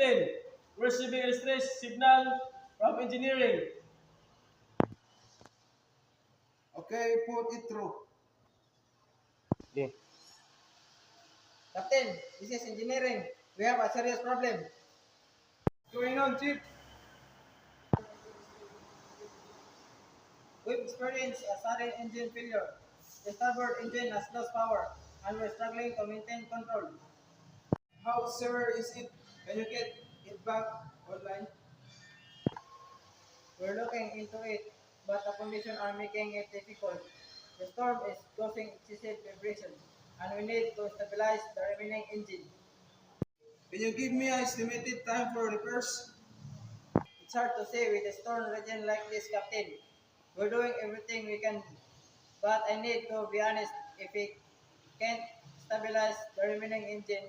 Captain, we're receiving a distress signal from engineering. Okay, put it through. Okay. Captain, this is engineering. We have a serious problem. What's going on, Chief? We've experienced a sudden engine failure. The starboard engine has lost power, and we're struggling to maintain control. How severe is it? Can you get it back online? We're looking into it, but the conditions are making it difficult. The storm is causing excessive vibration, and we need to stabilize the remaining engine. Can you give me an estimated time for repairs? It's hard to say with a storm region like this, Captain. We're doing everything we can, but I need to be honest. If we can't stabilize the remaining engine,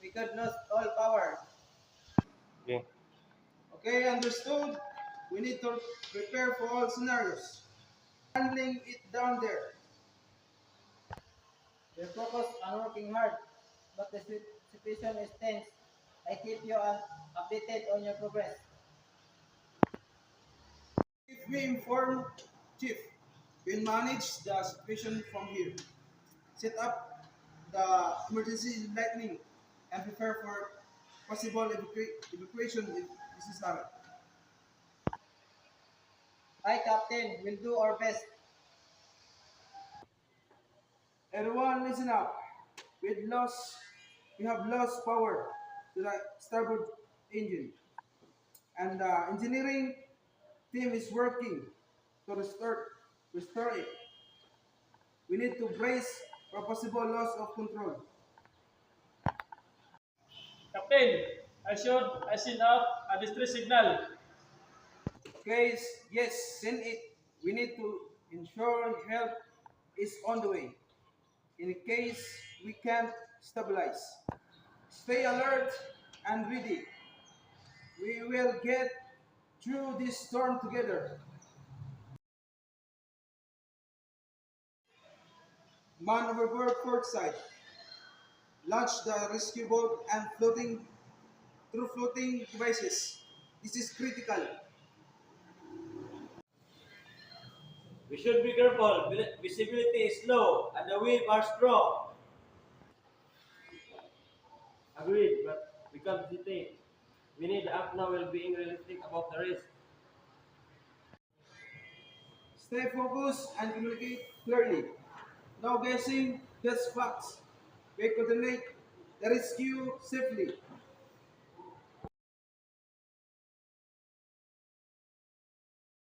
we could lose all power. Okay. Okay, understood. We need to prepare for all scenarios. Handling it down there. We're focused on working hard, but the situation is tense. I keep you updated on your progress. Keep me informed, Chief. We'll manage the situation from here. Set up the emergency lightning and prepare for possible evacuation if necessary. Hi, Captain. We'll do our best. Everyone listen up. We have lost power to the starboard engine. And the engineering team is working to restore it. We need to brace for possible loss of control. Captain, I send out a distress signal. Okay, yes, send it. We need to ensure help is on the way. In case we can't stabilize, stay alert and ready. We will get through this storm together. Man overboard port side. Launch the rescue boat and floating devices. This is critical. We should be careful. Visibility is low and the waves are strong. Agreed, but we can't hesitate. We need to act now while being realistic about the risk. Stay focused and communicate clearly. No guessing, just facts. We coordinate the rescue safely.